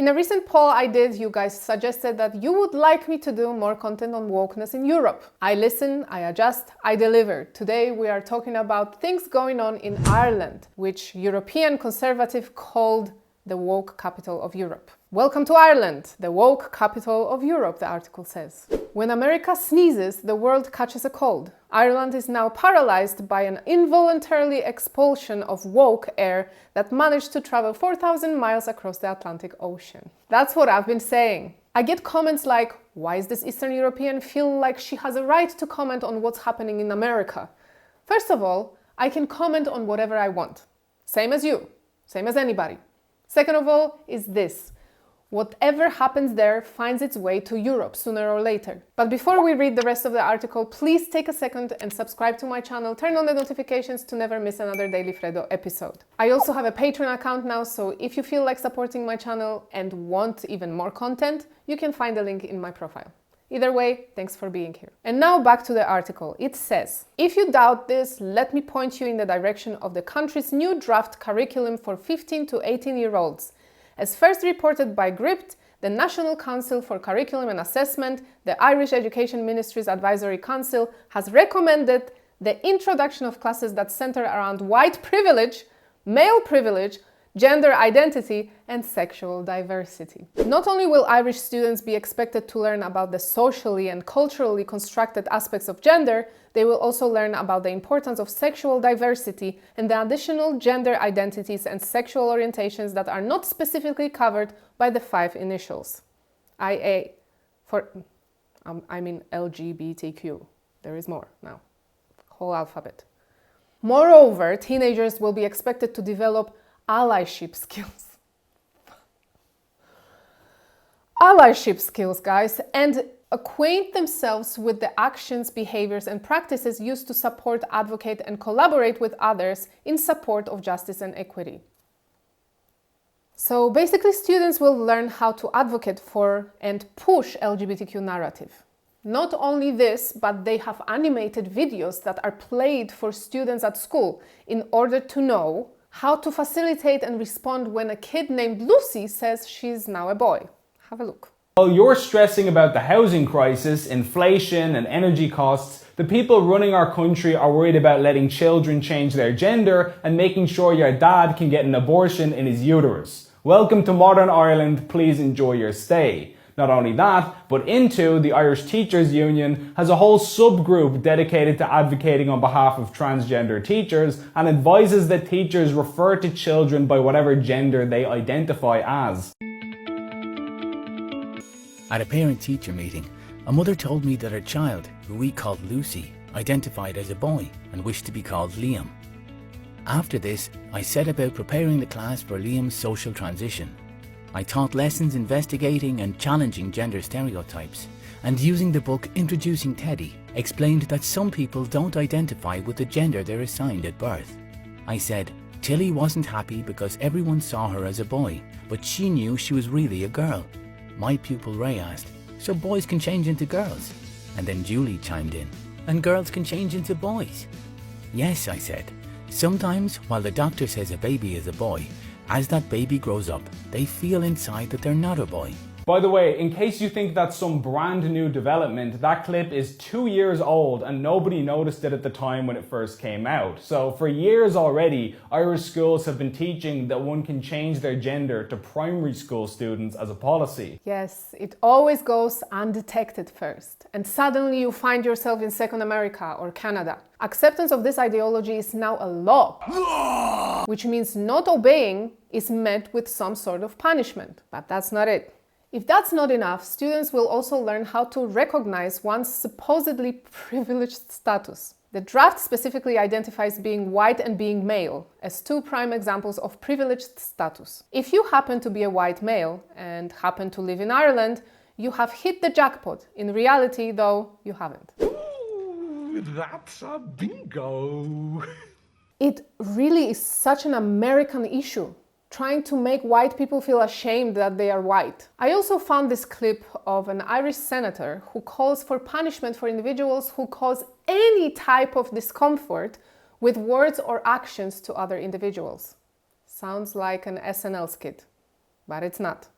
In a recent poll I did, you guys suggested that you would like me to do more content on wokeness in Europe. I listen, I adjust, I deliver. Today we are talking about things going on in Ireland, which European conservative called the woke capital of Europe. Welcome to Ireland, the woke capital of Europe, the article says. When America sneezes, the world catches a cold. Ireland is now paralyzed by an involuntarily expulsion of woke air that managed to travel 4,000 miles across the Atlantic Ocean. That's what I've been saying. I get comments like, why is this Eastern European feel like she has a right to comment on what's happening in America? First of all, I can comment on whatever I want. Same as you, same as anybody. Second of all is this. Whatever happens there finds its way to Europe sooner or later. But before we read the rest of the article, please take a second and subscribe to my channel, turn on the notifications to never miss another Daily Freddo episode. I also have a Patreon account now, so if you feel like supporting my channel and want even more content, you can find the link in my profile. Either way, thanks for being here. And now back to the article. It says, if you doubt this, let me point you in the direction of the country's new draft curriculum for 15 to 18-year-olds. As first reported by GRIPT, the National Council for Curriculum and Assessment, the Irish Education Ministry's Advisory Council, has recommended the introduction of classes that center around white privilege, male privilege, gender identity, and sexual diversity. Not only will Irish students be expected to learn about the socially and culturally constructed aspects of gender, they will also learn about the importance of sexual diversity and the additional gender identities and sexual orientations that are not specifically covered by the 5 initials. IA, I mean LGBTQ. There is more now. Whole alphabet. Moreover, teenagers will be expected to develop allyship skills. Allyship skills, guys, and acquaint themselves with the actions, behaviors, and practices used to support, advocate, and collaborate with others in support of justice and equity. So basically, students will learn how to advocate for and push LGBTQ narrative. Not only this, but they have animated videos that are played for students at school in order to know how to facilitate and respond when a kid named Lucy says she's now a boy. Have a look. While you're stressing about the housing crisis, inflation and energy costs, the people running our country are worried about letting children change their gender and making sure your dad can get an abortion in his uterus. Welcome to modern Ireland, please enjoy your stay. Not only that, but Into, the Irish Teachers Union, has a whole subgroup dedicated to advocating on behalf of transgender teachers and advises that teachers refer to children by whatever gender they identify as. At a parent-teacher meeting, a mother told me that her child, who we called Lucy, identified as a boy and wished to be called Liam. After this, I set about preparing the class for Liam's social transition. I taught lessons investigating and challenging gender stereotypes, and using the book Introducing Teddy, explained that some people don't identify with the gender they're assigned at birth. I said, Tilly wasn't happy because everyone saw her as a boy, but she knew she was really a girl. My pupil Ray asked, so boys can change into girls? And then Julie chimed in, and girls can change into boys? Yes, I said. Sometimes, while the doctor says a baby is a boy, as that baby grows up, they feel inside that they're not a boy. By the way, in case you think that's some brand new development, that clip is 2 years old and nobody noticed it at the time when it first came out. So for years already, Irish schools have been teaching that one can change their gender to primary school students as a policy. Yes, it always goes undetected first, and suddenly you find yourself in Second America or Canada. Acceptance of this ideology is now a law, which means not obeying is met with some sort of punishment. But that's not it. If that's not enough, students will also learn how to recognize one's supposedly privileged status. The draft specifically identifies being white and being male as 2 prime examples of privileged status. If you happen to be a white male and happen to live in Ireland, you have hit the jackpot. In reality, though, you haven't. Ooh, that's a bingo! It really is such an American issue, trying to make white people feel ashamed that they are white. I also found this clip of an Irish senator who calls for punishment for individuals who cause any type of discomfort with words or actions to other individuals. Sounds like an SNL skit, but it's not.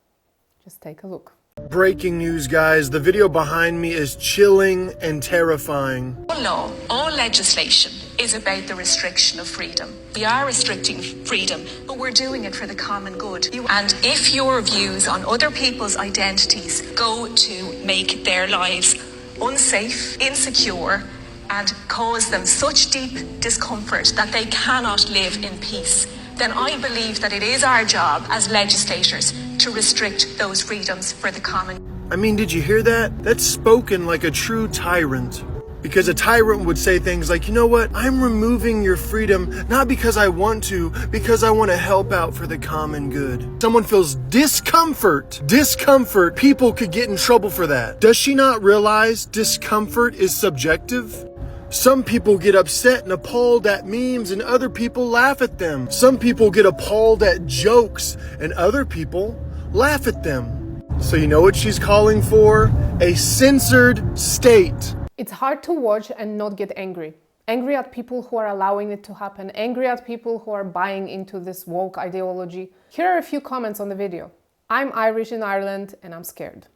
Just take a look. Breaking news, guys. The video behind me is chilling and terrifying. All law, all legislation is about the restriction of freedom. We are restricting freedom, but we're doing it for the common good. And if your views on other people's identities go to make their lives unsafe, insecure, and cause them such deep discomfort that they cannot live in peace, then I believe that it is our job as legislators to restrict those freedoms for the common. I mean, did you hear that? That's spoken like a true tyrant. Because a tyrant would say things like, you know what? I'm removing your freedom, not because I want to, because I want to help out for the common good. Someone feels discomfort. Discomfort, people could get in trouble for that. Does she not realize discomfort is subjective? Some people get upset and appalled at memes and other people laugh at them. Some people get appalled at jokes and other people laugh at them. So you know what she's calling for? A censored state. It's hard to watch and not get angry. Angry at people who are allowing it to happen. Angry at people who are buying into this woke ideology. Here are a few comments on the video. I'm Irish in Ireland and I'm scared.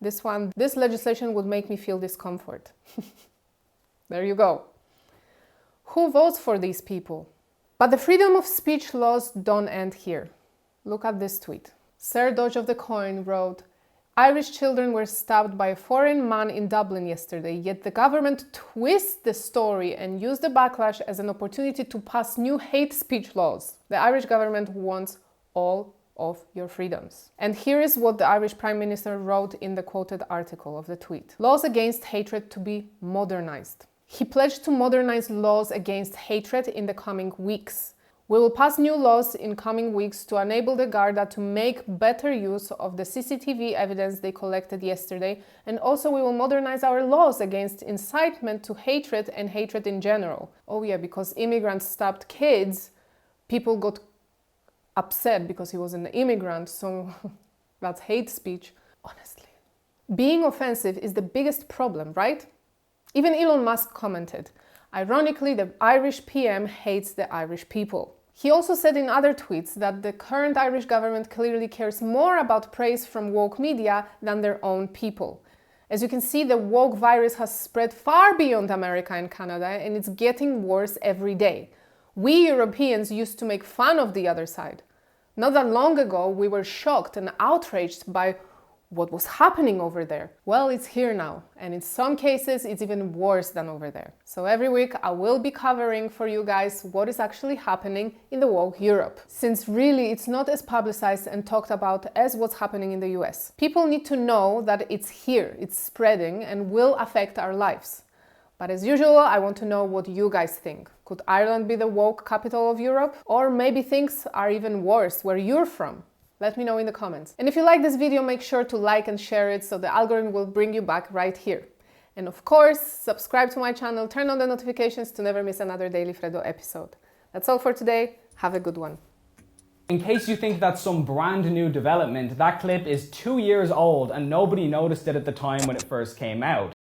This legislation would make me feel discomfort. There you go. Who votes for these people? But the freedom of speech laws don't end here. Look at this tweet. Sir Dodge of the Coin wrote, Irish children were stabbed by a foreign man in Dublin yesterday, yet the government twists the story and used the backlash as an opportunity to pass new hate speech laws. The Irish government wants all of your freedoms. And here is what the Irish Prime Minister wrote in the quoted article of the tweet. Laws against hatred to be modernized. He pledged to modernize laws against hatred in the coming weeks. We will pass new laws in coming weeks to enable the Garda to make better use of the CCTV evidence they collected yesterday, and also we will modernize our laws against incitement to hatred and hatred in general. Oh yeah, because immigrants stabbed kids, people got upset because he was an immigrant, so that's hate speech. Honestly, being offensive is the biggest problem, right? Even Elon Musk commented, ironically, the Irish PM hates the Irish people. He also said in other tweets that the current Irish government clearly cares more about praise from woke media than their own people. As you can see, the woke virus has spread far beyond America and Canada, and it's getting worse every day. We Europeans used to make fun of the other side. Not that long ago, we were shocked and outraged by what was happening over there. Well, it's here now, and in some cases it's even worse than over there. So every week I will be covering for you guys what is actually happening in the woke Europe, since really it's not as publicized and talked about as what's happening in the US. People need to know that it's here, it's spreading and will affect our lives. But as usual, I want to know what you guys think. Could Ireland be the woke capital of Europe? Or maybe things are even worse where you're from? Let me know in the comments. And if you like this video, make sure to like and share it so the algorithm will bring you back right here. And of course, subscribe to my channel, turn on the notifications to never miss another Daily Freddo episode. That's all for today. Have a good one. In case you think that's some brand new development, that clip is 2 years old and nobody noticed it at the time when it first came out.